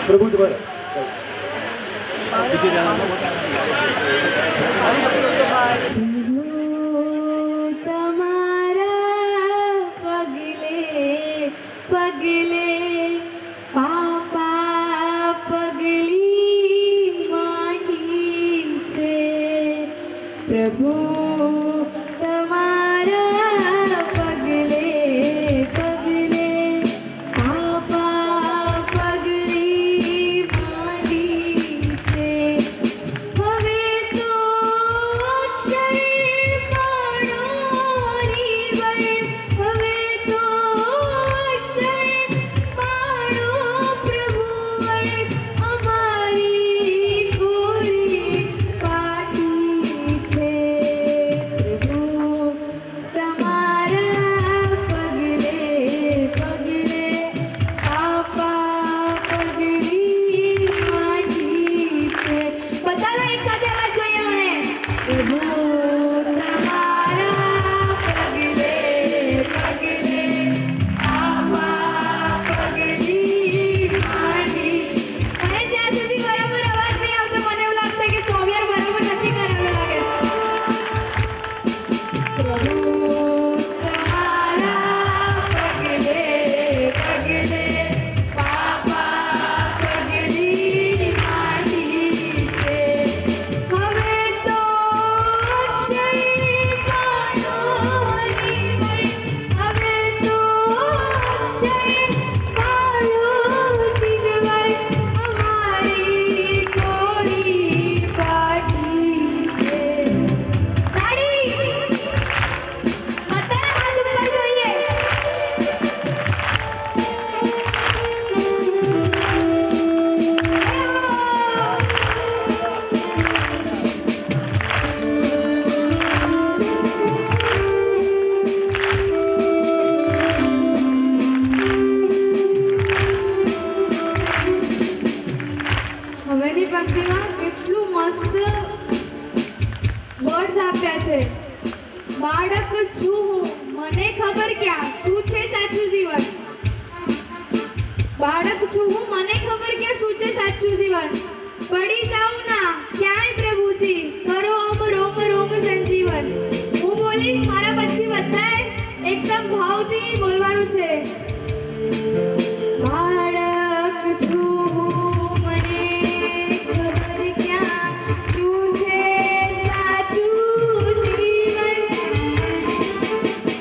પ્રભુ દ્વારા પગલે પાપા પગલી માંડી છે પ્રભુ તમારા પગલે પગલે પાપા પગલી માંડી છે હવે તો અક્ષર પાડો રીવર હવે તો હવેની પંક્તિમાં કેટલું મસ્ત વર્ડ્સ આપ્યા છે. બાળક છું હું, મને ખબર ક્યાં શું છે સાચું જીવન. બાળક છું હું, મને ખબર ક્યાં શું છે સાચું જીવન. પડી જાઉં ના ક્યાંય પ્રભુજી, કરો ઓમ રોમ રોમ સંજીવન. હું બોલીશ, મારા પછી બધાએ એકદમ ભાવથી બોલવાનું છે. બાળક છું હું, મને ખબર ક્યાં શું છે સાચું જીવન.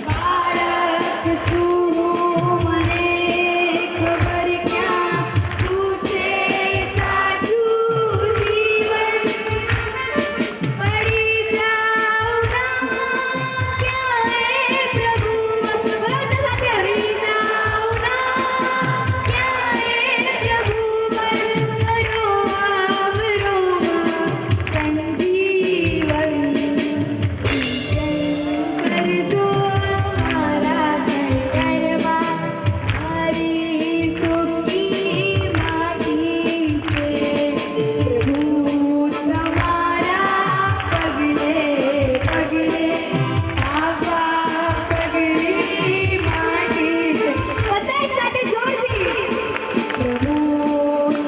બાળક છું હું, મને ખબર ક્યાં શું છે સાચું જીવન. પડી જાઉં ના ક્યાંય પ્રભુ, બોલો તો સાથે હરી જાઉં ના ક્યાંય પ્રભુ, પર કરો આમ રોમ સંજીવન. કરજો મારા ઘરમાં મારી સુખી માટી છે. પ્રભુ તમારા પગલે પગલે આવા પગલી માટી છે. બધા સાથે જોરથી. પ્રભુ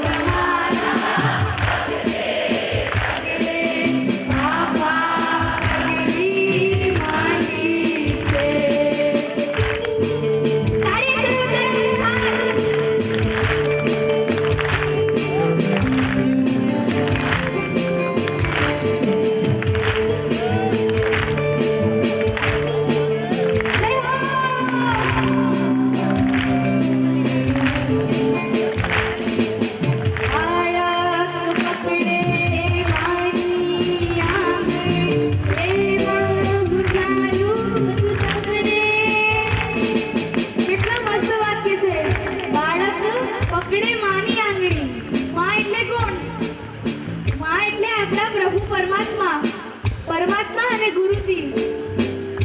તમારા પગલે પગલે આવા પગલી માટી છે. તાળી બાળક પકડે મારી આંગળી, એમાં હું ચાલું છું તમને. કેટલા મસ્ત વાક્ય છે. બાળક પકડે માની આંગળી. માં એટલે કોણ? માં એટલે આપણા પ્રભુ પરમાત્મા, પરમાત્મા અને ગુરુજી.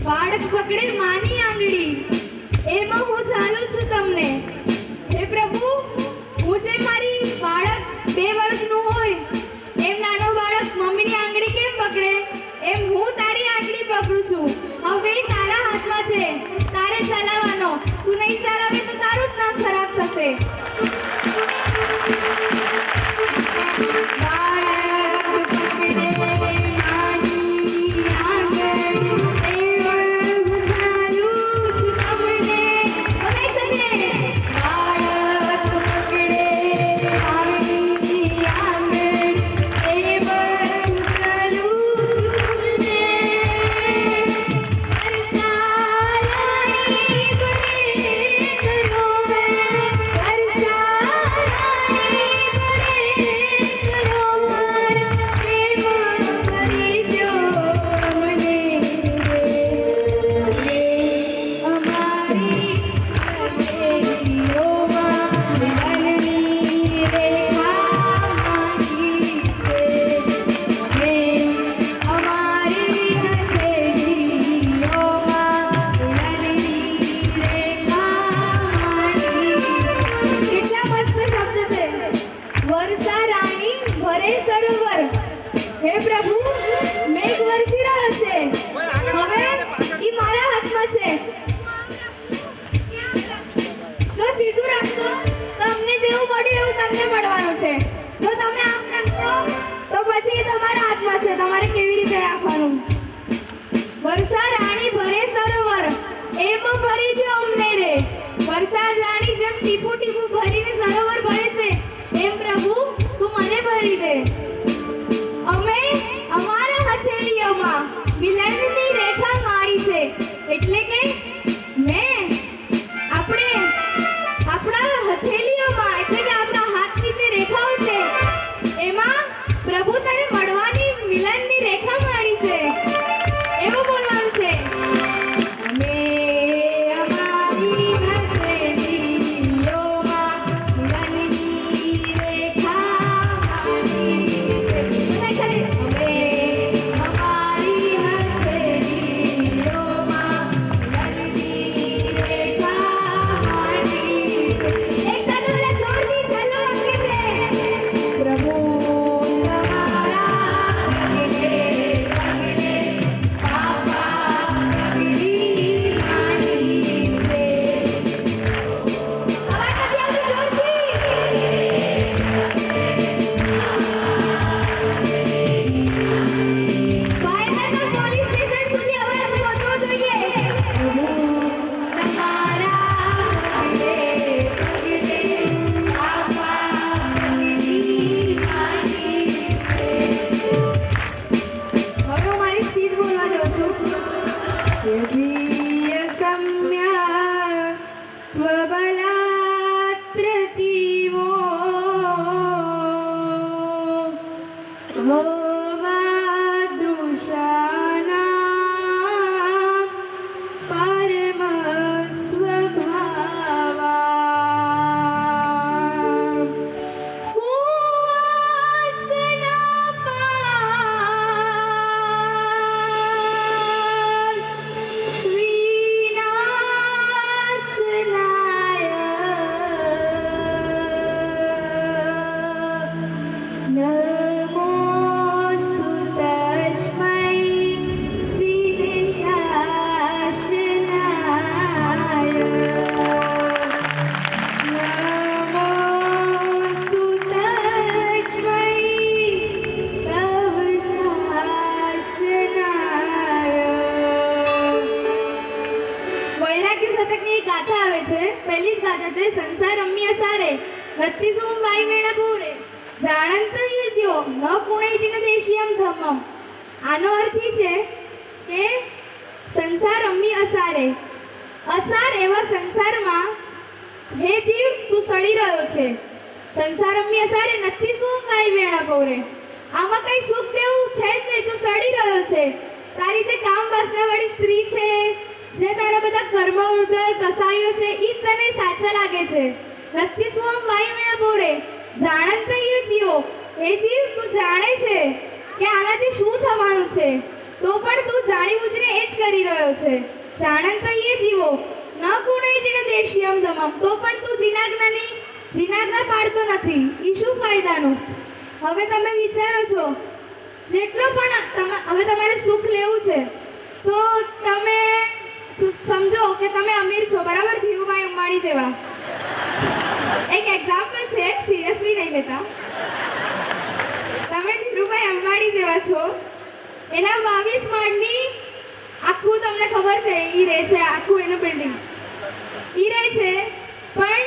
બાળક પકડે માની આંગળી, એમાં હું ચાલું છું તમને. હે પ્રભુ, હું જે મારી બાળક 2 વર્ષનું હોય એમ નાનો બાળક મમ્મીની આંગળી કેમ પકડે, એમ હું તારી આંગળી પકડું છું. હવે તારા હાથમાં છે, તારે ચલાવવાનો. તું નહીં ચલાવે તો તારું જ નામ ખરાબ થશે. હે પ્રભુ મેઘ વરસી રહ્યો છે હવે ઈ મારા હાથમાં છે જો સીધું રાખશો તો અમને જેવું મળ્યું એવું તમને મળવાનું છે જો તમે આમ રાખશો તો પછી એ તમારા હાથમાં છે તમારે કેવી રીતે રાખવાનું વર્ષા રાણી ભરે સરોવર એમ ભરી દો અમને રે વર્ષા રાણી જેમ ટીપુ ટીપુ ભરીને સરોવર ભરે છે એમ પ્રભુ તું મને ભરી દે અમે અમારા હથેળીઓમાં મિલનની રેખા મારી છે એટલે કે મેં આપણા હથેળીઓમાં એટલે કે આપણા હાથની જે રેખાઓ છે એમાં પ્રભુ તને મળવાની મિલનની રેખા મારી છે એવું બોલવાનું છે અમે અમારી હથેળીઓમાં મિલનની રેખા મારી છે અમે અમારી હથેળીઓમાં મિલનની રેખા મારી છે એક સાથે બધા જોરથી ચાલો વાગે છે પ્રભુ તમારા પગલે પગલે પાપા પગલી માની છે અવાજ નથી આવતો જોરથી ફાઇનલ પોલીસ સ્ટેશન સુધી અવાજ પહોંચવો જોઈએ પ્રભુ તમારા પગલે પગલે પાપા પગલી માની છે હવે હું મારી સ્પીચ બોલવા જાઉં છું યદીય સમ્યા ત્વબલાત પ્રતિમો ભવાદૃશાનાં પરમ સ્વભાવા કુવાસના પાલ વિનાશનાય નમોસ્તુ તસ્મૈ ચિદશાસનાય નમોસ્તુ તસ્મૈ તવ શાસનાય વૈરાગ્ય શતકની એક ગાથા આવે છે પહેલી જ ગાથા છે સંસાર રમ્ય સારે નત્તિ સોમ વાઈ મેણા પૂરે જાણંત યુજ્યો ન પુણેજિન દેશિયમ ધમ્મમ આનો અર્થ એ છે કે સંસાર રમ્ય અસારે અસાર એવા સંસારમાં હે જીવ તું સડી રહ્યો છે સંસાર રમ્ય અસારે નત્તિ સોમ વાઈ મેણા પૂરે આમાં કઈ સુખ જેવું છે જ નહીં તું સડી રહ્યો છે તારી જે કામ વાસનાવાળી સ્ત્રી છે જે તારા બધા કર્મ ઉદય કસાયો છે ઈ તને સાચા લાગે છે નત્તિ સ્વમ વાયુમેણા બોરે જાણંત યે જીવો હે જીવ તું જાણે છે કે આનાથી શું થવાનું છે તો પણ તું જાણી બુજીને એ જ કરી રહ્યો છે જાણંત યે જીવો ન ગુણેજિન દેશિયમ ધમમ તો પણ તું જીનાજ્ઞા પાડતો નથી ઈ શું ફાયદાનું હવે તમે વિચારો છો જેટલો પણ હવે તમારે સુખ લેવું છે તો તમે સમજો કે તમે અમીર છો બરાબર ધીરુભાઈ અંબાણી જેવા એક એક્ઝામ્પલ છે સિરિયસલી નહીં લેતા તમે ધીરુભાઈ અંબાણી જેવા છો એના 22 માળની આખું તમને ખબર છે ઈ રહે છે આખું એનું બિલ્ડિંગ ઈ રહે છે પણ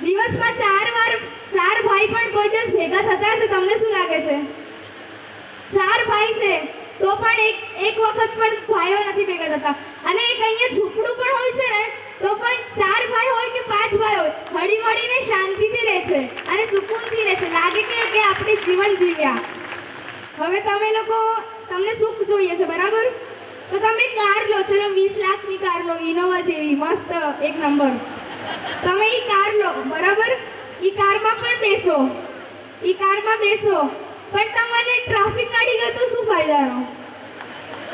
દિવસમાં 4 ભાઈ પણ કોઈ દિવસ ભેગા થતા હશે તમને શું લાગે છે 4 ભાઈ છે તો પણ એક વખત પણ ભાઈઓ નથી ભેગા થતા અને એક અહીંયા ઝૂંપડું પણ હોય છે ને તો પણ 4 ભાઈ હોય કે 5 ભાઈ હોય હળી મળીને શાંતિથી રહે છે અને સુકૂનથી રહે છે લાગે કે આપણે જીવન જીવ્યા હવે તમે લોકો તમને સુખ જોઈએ છે બરાબર તો તમે કાર લો ચલો 20 લાખની કાર લો ઇનોવા જેવી મસ્ત એક નંબર તમે ઈ કાર લો બરાબર ઈ કારમાં પણ બેસો પણ તમને ટ્રાફિક નડી ગયો તો શું ફાયદાનો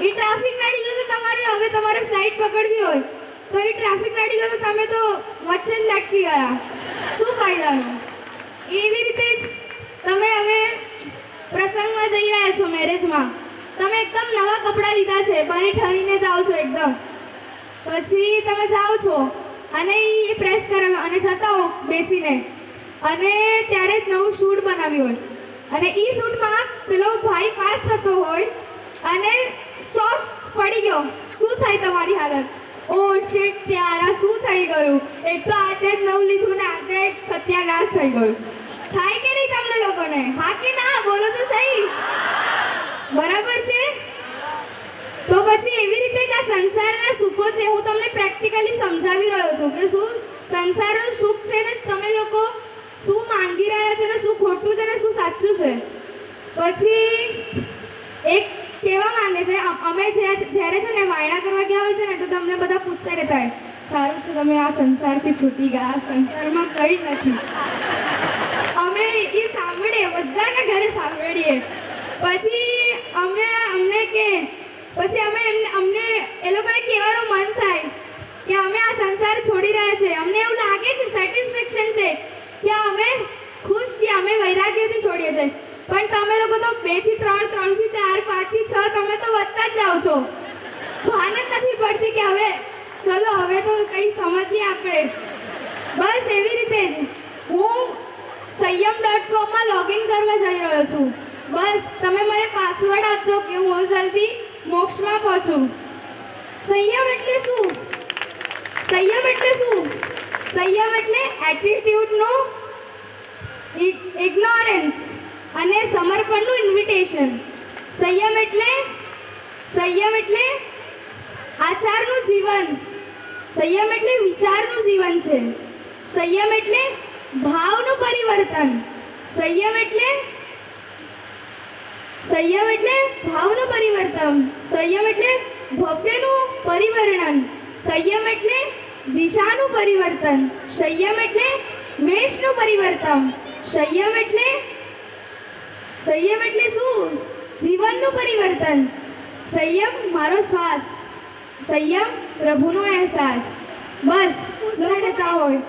ઈ ટ્રાફિક નડી ગયો તો તમારે ફ્લાઇટ પકડવી હોય તો ઈ ટ્રાફિક નડી ગયો તો તમે તો વચ્ચે જ લટકી ગયા શું ફાયદાનો એવી રીતે જ તમે હવે પ્રસંગમાં કરવા જઈ રહ્યા છો મેરેજમાં, તમે એકદમ નવા કપડાં લીધા છે, બની ઠરીને જાઓ છો એકદમ, પછી તમે જાઓ છો અને એ પ્રેસ કરાવ્યો અને જતા હો બેસીને, અને ત્યારે જ નવું શૂટ બનાવ્યું હોય અને એ શૂટમાં પેલો ભાઈ પાસ થતો હોય અને સોસ પડી ગયો, શું થાય તમારી હાલત? ઓ શિટ યાર, શું થઈ ગયું? એક તો આજે જ નવું લીધું ને આજે સત્યાનાશ થઈ ગયું. થાય કે નહીં તમને લોકોને? હા કે ના? બોલો તો સહી. બરાબર છે? તો પછી એવી રીતે કે આ સંસારના સુખો છે, હું તમને પ્રેક્ટિકલી સમજાવી રહ્યો છું કે શું સંસારનું સુખ છે ને તમે લોકો શું માંગી રહ્યા છો ને શું ખોટું છે ને શું સાચું છે. પછી એક કેવા માંગે છે, અમે જ્યારે છે ને વાયણા કરવા ગયા હોય છે ને તો તમને બધા પૂછતા રહેતા હોય, સારું છે તમે આ સંસારથી છૂટી ગયા, સંસારમાં કંઈ નથી. અમે એ સાંભળીએ, બધાના ઘરે સાંભળીએ. પછી અમને કે પછી અમને એ લોકોને કહેવાનું મન થાય કે અમે આ સંસાર છોડી રહ્યા છે, અમને એવું લાગે છે, સેટિસ્ફેક્શન છે કે અમે ખુશ છીએ, અમે વૈરાગ્યથી છોડીએ છીએ. પણ તમે લોકો તો 2 થી 3, 3 થી 4, 5 થી 6 તમે તો વધતા જ જાઓ છો. ભાન જ નથી પડતી કે હવે ચલો હવે તો કંઈ સમજીએ આપણે. બસ એવી રીતે જ હું સંયમ.com લોગિન કરવા જઈ રહ્યો છું. બસ તમે મને પાસવર્ડ આપજો કે હું જલ્દી મોક્ષમાં પહોંચું. સંયમ એટલે શું? સંયમ એટલે શું? સંયમ એટલે એટીટ્યુડનો ઇગ્નોરન્સ અને સમર્પણનું ઇન્વિટેશન. સંયમ એટલે આચારનું જીવન. સંયમ એટલે વિચારનું જીવન છે. સંયમ એટલે ભાવનું પરિવર્તન. સંયમ એટલે ભાવનું પરિવર્તન. સંયમ એટલે ભવ્યનું પરિવર્ણન. સંયમ એટલે દિશાનું પરિવર્તન. સંયમ એટલે વેશનું પરિવર્તન. સંયમ એટલે શું? જીવનનું પરિવર્તન. સંયમ મારો શ્વાસ. સંયમ પ્રભુનો અહેસાસ. બસ રહેતા હોય.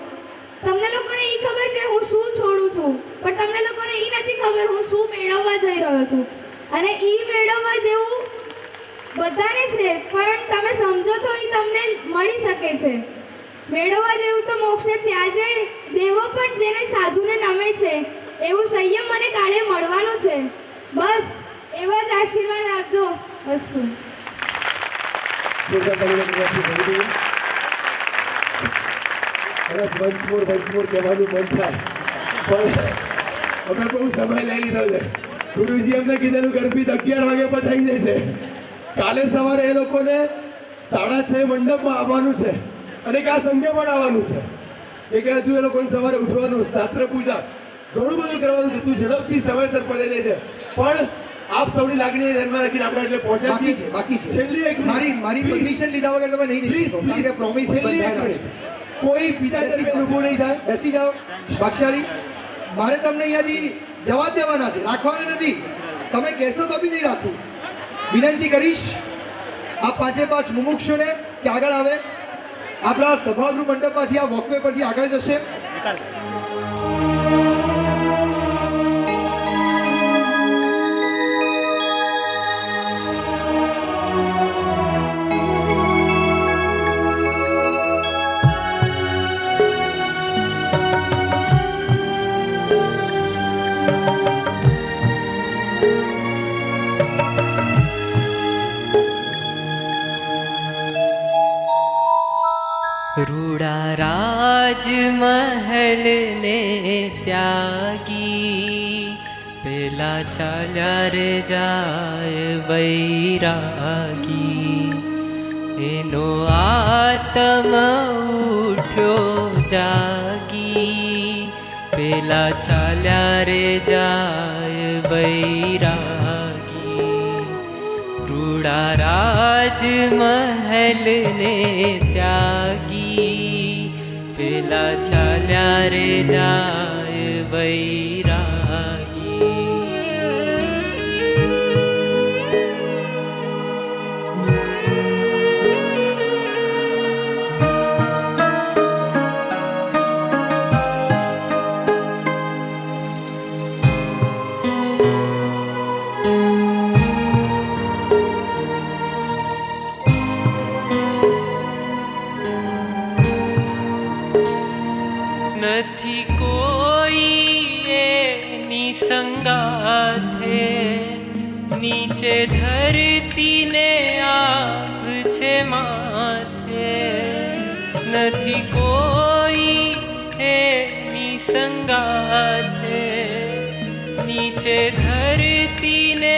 તમને લોકોને એ ખબર છે હું શું છોડું છું, પણ તમને લોકોને એ નથી ખબર હું શું મેળવવા જઈ રહ્યો છું. અને એ મેળવવા જેવું બધાને છે, પણ તમે સમજો તો એ તમને મળી શકે છે. મેળવવા જેવું તો મોક્ષ છે. આજે દેવો પણ જેને સાધુને નમે છે એવું સંયમ મને કાલે મળવાનું છે. બસ એવા જ આશીર્વાદ આપજો. વસ્તુ વંશમોર કહેવાનું મન થાય, પણ અમે બહુ સમય લઈ લીધો છે. ગુરુજી અમને કીધેલું ગરબી 11 વાગે પતાવી દેશે. કાલે સવારે એ લોકોને 6:30 મંડપમાં આવવાનું છે અને કે આ સંઘે પણ આવવાનું છે. કે હજુ એ લોકોને સવારે ઉઠવાનું, સ્નાત્ર પૂજા ઘણું બધું કરવાનું છે. તું ઝડપથી સમયસર પડી જાય છે, પણ આપ સૌની લાગણી ધ્યાનમાં રાખીને આપણે એટલે પહોંચ્યા છીએ. બાકી છે છેલ્લી એક મારી પરમિશન લીધા વગર તમે નહીં જઈ શકો, કારણ કે પ્રોમિસ બંધાયેલા છે. કોઈ બીજા તરીકે ઊભું નહીં થાય. બેસી જાઓ. ભાક્ષારી, મારે તમને અહીંયાથી જવા દેવાના છે, રાખવાના નથી. તમે કહેશો તો બી નહીં રાખું. વિનંતી કરીશ આ 5 મુમુક્ષુને કે આગળ આવે. આપણા સભાગૃહ મંડપમાંથી આ વોકવે પરથી આગળ જશે. રૂડા રાજમહેલ ને ત્યાગી પેલા ચાલ્યા રે જાય વૈરાગી. એનો આત્મ ઉઠ્યો જાગી પેલા ચાલ્યા રે જાય વૈરાગી. રૂડા રાજમહેલ ને ત્યાગી પેલા ચાલ્યા રે જાય વૈરાગી. સંગાથે નીચે ધરતીને આપ છે માથે નથી કોઈ એની સંગાથે નીચે ધરતીને